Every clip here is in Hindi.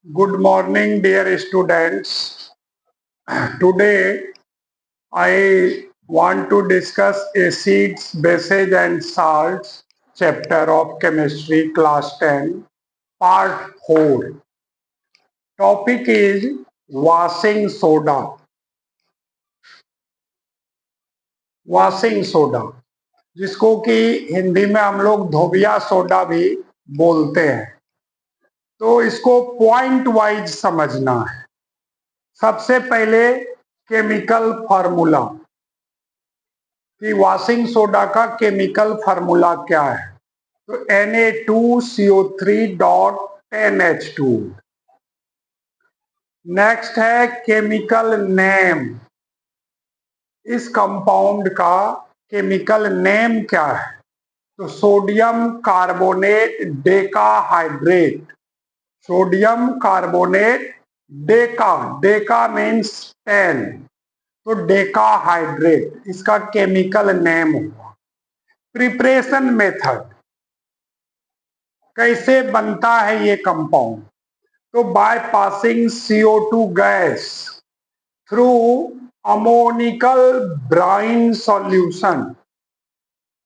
Good morning, dear students. Today, I want to discuss acids, bases, and salts, chapter of chemistry, class 10, part 4. Topic is washing soda. Washing soda, जिसको कि हिंदी में हम लोग धोबिया सोडा भी बोलते हैं। तो इसको पॉइंट वाइज समझना है। सबसे पहले केमिकल फार्मूला कि वॉशिंग सोडा का केमिकल फार्मूला क्या है। तो Na2CO3.10H2। नेक्स्ट है केमिकल नेम। इस कंपाउंड का केमिकल नेम क्या है? तो sodium carbonate decahydrate. Sodium carbonate Deka, Deka means 10, तो डेकाहाइड्रेट इसका केमिकल नेम हुआ। प्रिपरेशन मेथड, कैसे बनता है ये कंपाउंड? तो by passing CO2 gas through ammoniacal brine solution.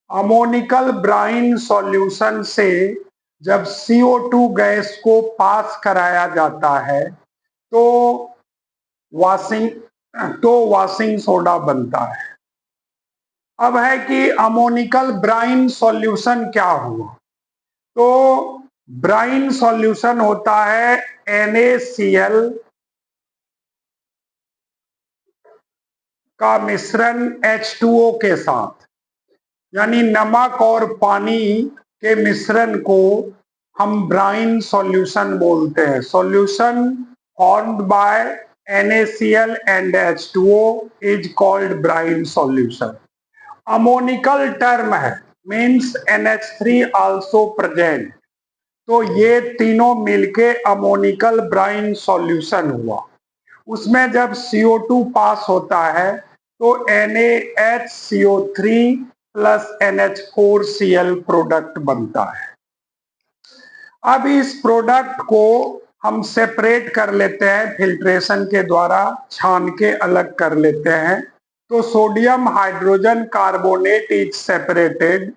Ammoniacal brine solution से जब CO2 गैस को पास कराया जाता है तो वॉशिंग सोडा बनता है। अब है कि अमोनिकल ब्राइन सॉल्यूशन क्या हुआ? तो ब्राइन सॉल्यूशन होता है NaCl का मिश्रण H2O के साथ, यानी नमक और पानी के मिश्रण को हम ब्राइन सॉल्यूशन बोलते हैं। Solution formed by NaCl and H2O is called brine solution. Ammoniacal term है, मीन्स NH3 आल्सो प्रेजेंट। तो ये तीनों मिलके अमोनिकल ब्राइन सॉल्यूशन हुआ। उसमें जब CO2 पास होता है तो NaHCO3 प्लस NH4Cl प्रोडक्ट बनता है। अब इस प्रोडक्ट को हम सेपरेट कर लेते हैं, फिल्ट्रेशन के द्वारा छान के अलग कर लेते हैं। तो sodium hydrogen carbonate is separated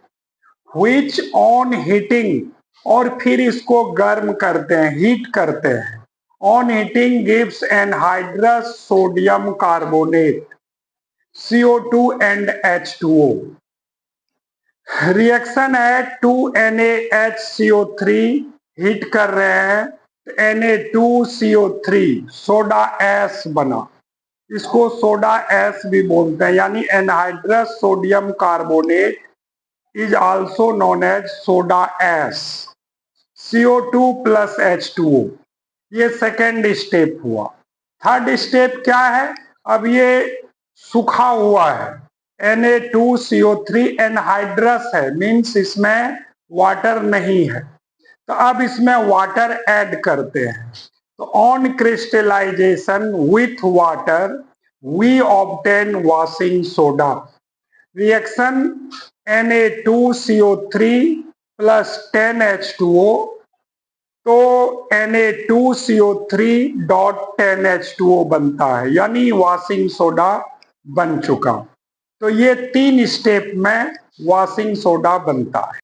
which on heating, और फिर इसको गर्म करते हैं, हीट करते हैं। On heating gives anhydrous sodium carbonate CO2 and H2O। Reaction है 2NaHCO3, हीट कर रहे हैं Na2CO3 सोडा एस बना। इसको सोडा एस भी बोलते हैं, यानी anhydrous sodium carbonate is also known as soda ash. CO2 plus H2O, ये सेकेंड स्टेप हुआ। थर्ड स्टेप क्या है? अब ये सूखा हुआ है, Na2CO3 एनहाइड्रस है, मीन्स इसमें वाटर नहीं है। तो अब इसमें वाटर ऐड करते हैं। तो on crystallisation with water we obtain washing soda. Reaction Na2CO3 plus 10H2O, तो Na2CO3.10H2O बनता है, यानी वॉशिंग सोडा बन चुका। तो ये 3 स्टेप में वॉशिंग सोडा बनता है।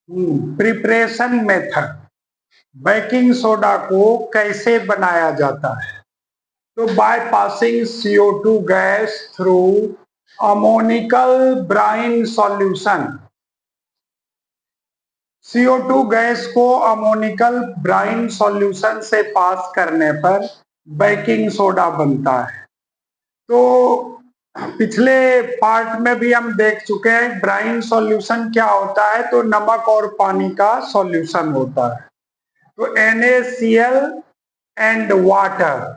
प्रिपरेशन मेथड, बेकिंग सोडा को कैसे बनाया जाता है? तो by passing CO2 gas through ammoniacal brine solution. CO2 gas को अमोनिकल ब्राइन सॉल्यूशन से पास करने पर बेकिंग सोडा बनता है। तो पिछले पार्ट में भी हम देख चुके हैं ब्राइन सॉल्यूशन क्या होता है, तो नमक और पानी का सॉल्यूशन होता है। तो NaCl एंड वाटर,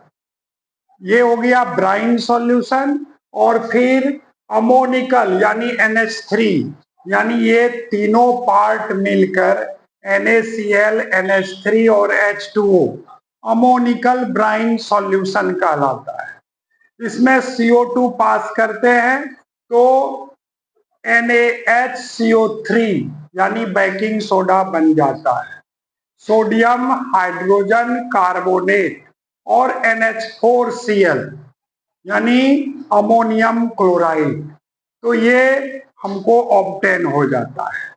ये हो गया ब्राइन सॉल्यूशन। और फिर अमोनिकल यानी NH3, यानी ये तीनों पार्ट मिलकर NaCl, NH3 और H2O अमोनिकल ब्राइन सॉल्यूशन कहलाता है। इसमें CO2 पास करते हैं तो NaHCO3 यानी बेकिंग सोडा बन जाता है। सोडियम हाइड्रोजन कार्बोनेट और NH4Cl यानी अमोनियम क्लोराइड, तो ये हमको ऑब्टेन हो जाता है।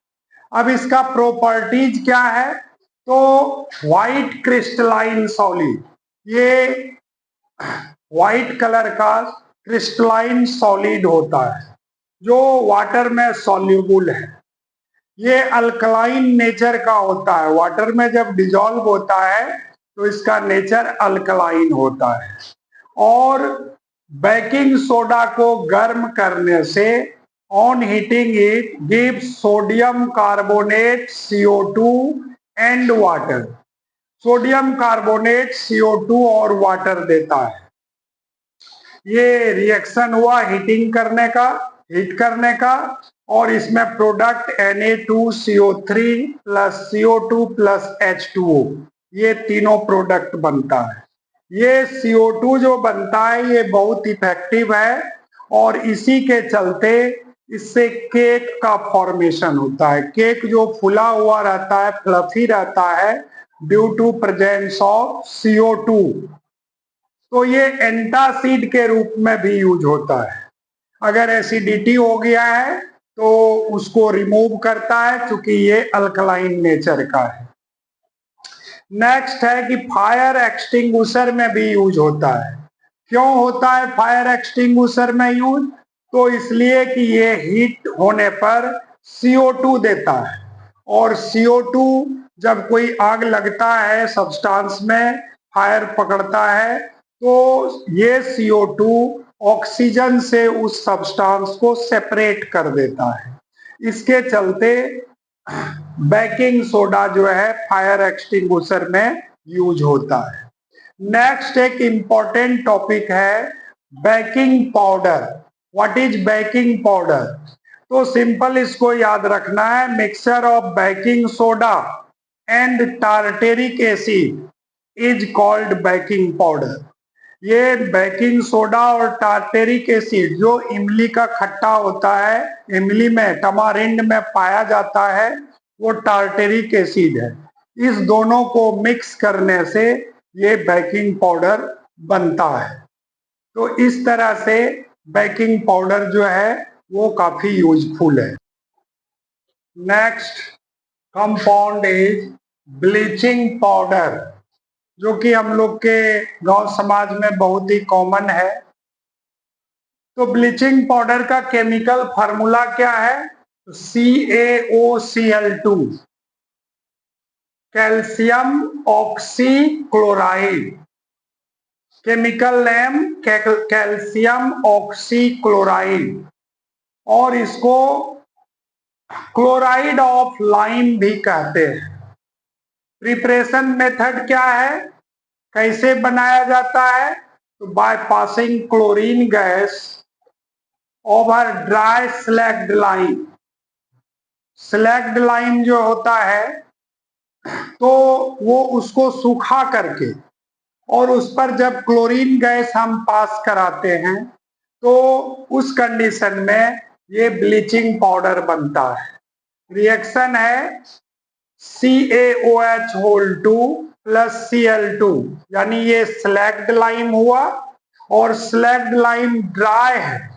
अब इसका प्रॉपर्टीज क्या है? तो व्हाइट क्रिस्टलाइन सॉलिड, ये व्हाइट कलर का क्रिस्टलाइन सॉलिड होता है जो वाटर में सॉल्युबल है। ये अल्कलाइन नेचर का होता है, वाटर में जब डिजॉल्व होता है तो इसका नेचर अल्कलाइन होता है। और बेकिंग सोडा को गर्म करने से on heating it gives sodium carbonate CO2 and water, sodium carbonate CO2 और वाटर देता है। ये रिएक्शन हुआ हीटिंग करने का, हीट करने का, और इसमें product Na2CO3 plus CO2 plus H2O, ये तीनों प्रोडक्ट बनता है। ये CO2 जो बनता है ये बहुत इफेक्टिव है और इसी के चलते इससे केक का फॉर्मेशन होता है। केक जो फुला हुआ रहता है, फ्लफी रहता है, due to presence of CO2। तो ये एंटासिड के रूप में भी यूज होता है। अगर एसिडिटी हो गया है तो उसको रिमूव करता है, क्योंकि ये अल्कलाइन नेचर का है। नेक्स्ट है कि फायर एक्सटिंग्विशर में भी यूज होता है। क्यों होता है फायर एक्सटिंग्विशर में यूज? तो इसलिए कि ये हीट होने पर CO2 देता है, और CO2 जब कोई आग लगता है सब्सटेंस में, फायर पकड़ता है, तो ये CO2 ऑक्सीजन से उस सब्सटेंस को सेपरेट कर देता है। इसके चलते बेकिंग सोडा जो है फायर एक्सटिंग्विशर में यूज होता है। नेक्स्ट एक इंपॉर्टेंट टॉपिक है baking powder. What is baking powder? तो सिंपल इसको याद रखना है, mixture of baking soda and tartaric acid is called baking powder. ये बेकिंग सोडा और टार्टेरिक एसिड जो इमली का खट्टा होता है, इमली में, टमारिंड में पाया जाता है, वो टार्टेरिक एसिड है। इस दोनों को मिक्स करने से ये बेकिंग पाउडर बनता है। तो इस तरह से बेकिंग पाउडर जो है वो काफी यूजफुल है। Next compound is bleaching powder, जो कि हम लोग के गांव समाज में बहुत ही कॉमन है। तो ब्लीचिंग पाउडर का केमिकल फार्मूला क्या है? CaOCl2, calcium oxychloride, chemical name calcium oxychloride, और इसको क्लोराइड ऑफ लाइम भी कहते हैं। प्रिपरेशन मेथड क्या है, कैसे बनाया जाता है? तो by passing chlorine gas over dry slagged lime. Slagged lime जो होता है तो वो उसको सूखा करके और उस पर जब क्लोरीन गैस हम पास कराते हैं तो उस कंडीशन में ये ब्लीचिंग पाउडर बनता है। रिएक्शन है CaOH2 प्लस Cl2, यानी ये स्लैग्ड लाइम हुआ, और स्लैग्ड लाइम ड्राई है,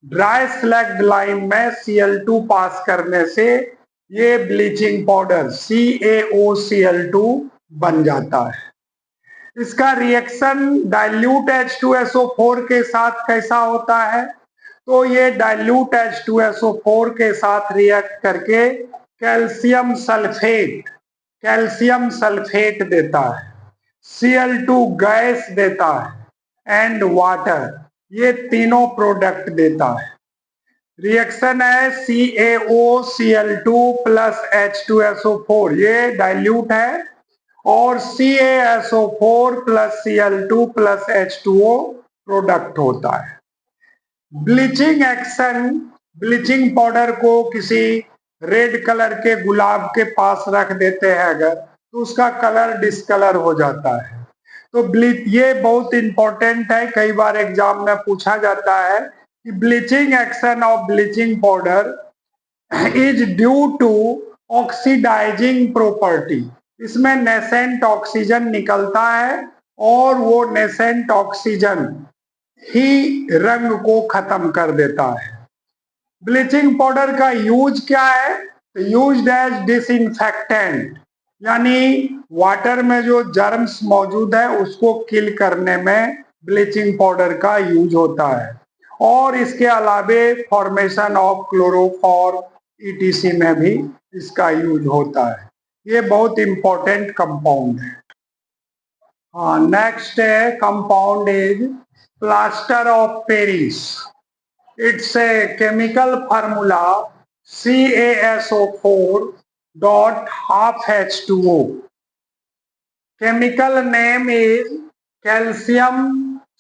ड्राई स्लैग्ड लाइम में Cl2 पास करने से ये ब्लीचिंग पाउडर CaOCl2 बन जाता है। इसका रिएक्शन डाइल्यूट H2SO4 के साथ कैसा होता है? तो ये डाइल्यूट H2SO4 के साथ रिएक्ट करके कैल्शियम सल्फेट देता है, Cl2 गैस देता है एंड वाटर, ये तीनों प्रोडक्ट देता है। रिएक्शन है CaOCl2 प्लस H2SO4, ये डाइल्यूट है, और CaSO4 plus Cl2 plus H2O product होता है। ब्लीचिंग एक्शन, ब्लीचिंग पाउडर को किसी रेड कलर के गुलाब के पास रख देते हैं अगर, तो उसका कलर डिस्कलर हो जाता है। तो ये बहुत इंपॉर्टेंट है, कई बार एग्जाम में पूछा जाता है कि bleaching action of bleaching powder is due to oxidising property. इसमें नेसेंट ऑक्सीजन निकलता है और वो नेसेंट ऑक्सीजन ही रंग को खत्म कर देता है। ब्लीचिंग पाउडर का यूज क्या है? तो यूज्ड एज डिसइंफेक्टेंट, यानी वाटर में जो जर्म्स मौजूद है उसको किल करने में ब्लीचिंग पाउडर का यूज होता है, और इसके अलावे फॉर्मेशन ऑफ क्लोरोफॉर्म ETC में भी इसका यूज होता है। ये बहुत इंपॉर्टेंट कंपाउंड है। हाँ, नेक्स्ट है compound is plaster of Paris. It's a chemical formula CaSO4 dot half H2O. Chemical name is calcium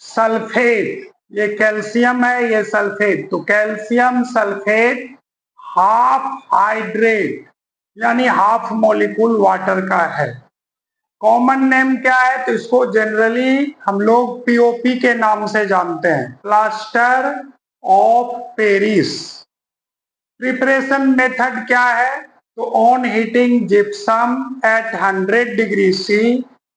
sulphate. ये कैल्शियम है, ये सल्फेट, तो कैल्शियम सल्फेट हाफ हाइड्रेट, यानी हाफ मॉलिक्यूल वाटर का है। कॉमन नेम क्या है? तो इसको जनरली हम लोग POP के नाम से जानते हैं, plaster of Paris. Preparation method क्या है? तो on heating gypsum at 100 degree C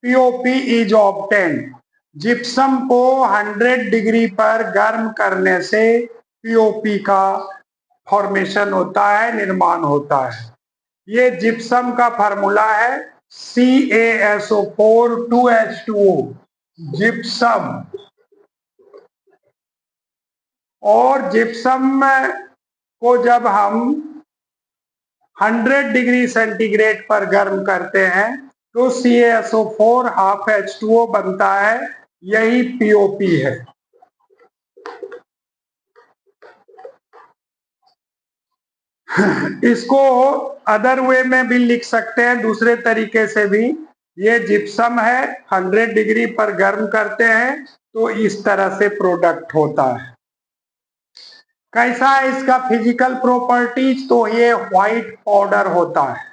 POP is obtained. Gypsum को 100 डिग्री पर गर्म करने से POP का फॉर्मेशन होता है, निर्माण होता है। ये जिप्सम का फार्मूला है CaSO4 2H2O, जिप्सम। और जिप्सम को जब हम 100 डिग्री सेंटीग्रेड पर गर्म करते हैं तो CaSO4 हाफ H2O बनता है, यही POP है। इसको अदर वे में भी लिख सकते हैं, दूसरे तरीके से भी। ये जिप्सम है, 100 डिग्री पर गर्म करते हैं तो इस तरह से प्रोडक्ट होता है। कैसा है इसका फिजिकल प्रॉपर्टीज? तो ये व्हाइट पाउडर होता है,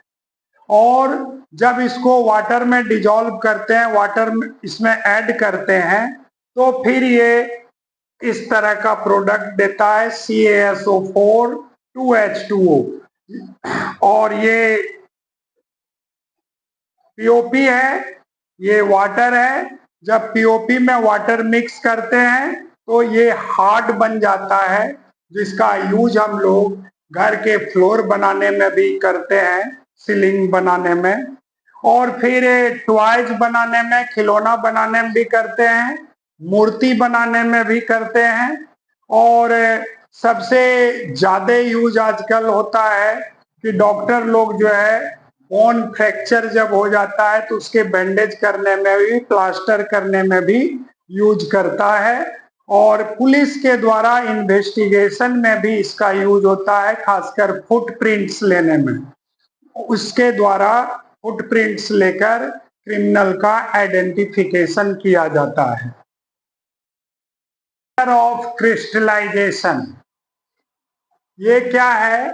और जब इसको वाटर में डिजोल्व करते हैं, वाटर में इसमें ऐड करते हैं, तो फिर ये इस तरह का प्रोडक्ट देता है CaSO4 2H2O। और ये POP है, ये वाटर है। जब POP में वाटर मिक्स करते हैं तो ये हार्ड बन जाता है, जिसका यूज हम लोग घर के फ्लोर बनाने में भी करते हैं, सीलिंग बनाने में, और फिर टॉयज बनाने में, खिलौना बनाने में भी करते हैं, मूर्ति बनाने में भी करते हैं। और सबसे ज्यादा यूज आजकल होता है कि डॉक्टर लोग जो है बोन फ्रैक्चर जब हो जाता है तो उसके बैंडेज करने में भी, प्लास्टर करने में भी यूज करता है। और पुलिस के द्वारा इन्वेस्टिगेशन में भी इसका यूज होता है, खासकर फुटप्रिंट्स लेने में। उसके द्वारा फुटप्रिंट्स लेकर क्रिमिनल का आइडेंटिफिकेशन किया जाता है। ऑफ क्रिस्टलाइजेशन, ये क्या है?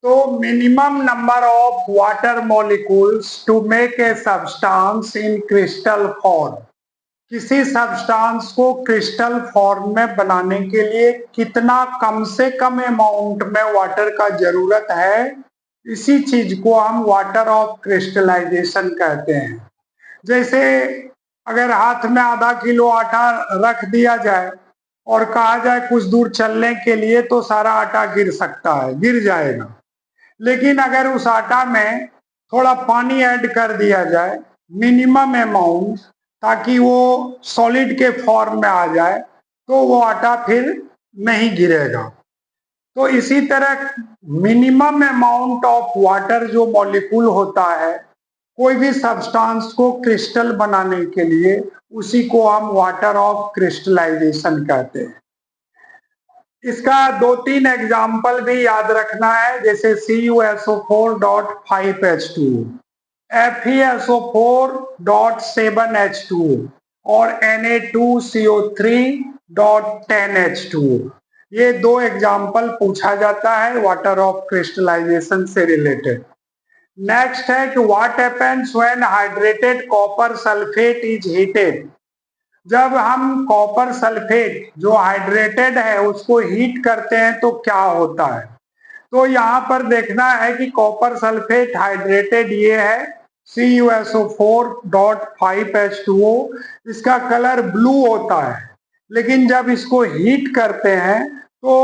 तो minimum number of water molecules to make a substance in crystal form. किसी सब्सटेंस को क्रिस्टल फॉर्म में बनाने के लिए कितना कम से कम अमाउंट में वाटर का जरूरत है, इसी चीज को हम वाटर ऑफ क्रिस्टलाइजेशन कहते हैं। जैसे अगर हाथ में आधा किलो आटा रख दिया जाए और कहा जाए कुछ दूर चलने के लिए, तो सारा आटा गिर सकता है, गिर जाएगा। लेकिन अगर उस आटा में थोड़ा पानी ऐड कर दिया जाए, मिनिमम अमाउंट, ताकि वो सॉलिड के फॉर्म में आ जाए, तो वो आटा फिर नहीं गिरेगा। तो इसी तरह मिनिमम अमाउंट ऑफ वाटर जो मॉलिक्यूल होता है कोई भी सब्सटेंस को क्रिस्टल बनाने के लिए, उसी को हम वाटर ऑफ क्रिस्टलाइजेशन कहते हैं। इसका 2-3 एग्जाम्पल भी याद रखना है, जैसे CuSO4.5H2, FeSO4.7H2 और Na2CO3.10H2। ये 2 एग्जाम्पल पूछा जाता है वाटर ऑफ क्रिस्टलाइजेशन से रिलेटेड। नेक्स्ट है कि what happens when hydrated copper sulphate is heated. जब हम कॉपर सल्फेट जो हाइड्रेटेड है उसको हीट करते हैं तो क्या होता है। तो यहाँ पर देखना है कि कॉपर सल्फेट हाइड्रेटेड ये है CuSO4.5H2O। इसका कलर ब्लू होता है, लेकिन जब इसको हीट करते हैं तो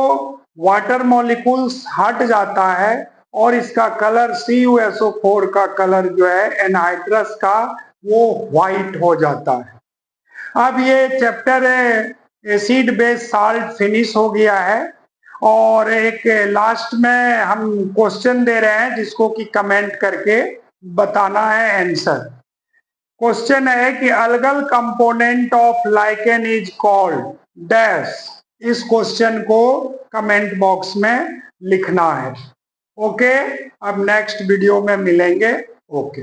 वाटर मॉलिक्यूल्स हट जाता है और इसका कलर CuSO4 का कलर जो है एनहाइड्रस का वो व्हाइट हो जाता है। अब ये chapter acid base salt finish हो गया है और एक लास्ट में हम क्वेश्चन दे रहे हैं जिसको कि कमेंट करके बताना है आंसर। क्वेश्चन है कि algal component of lichen is called dash. इस क्वेश्चन को कमेंट बॉक्स में लिखना है। ओके, अब नेक्स्ट वीडियो में मिलेंगे। ओके।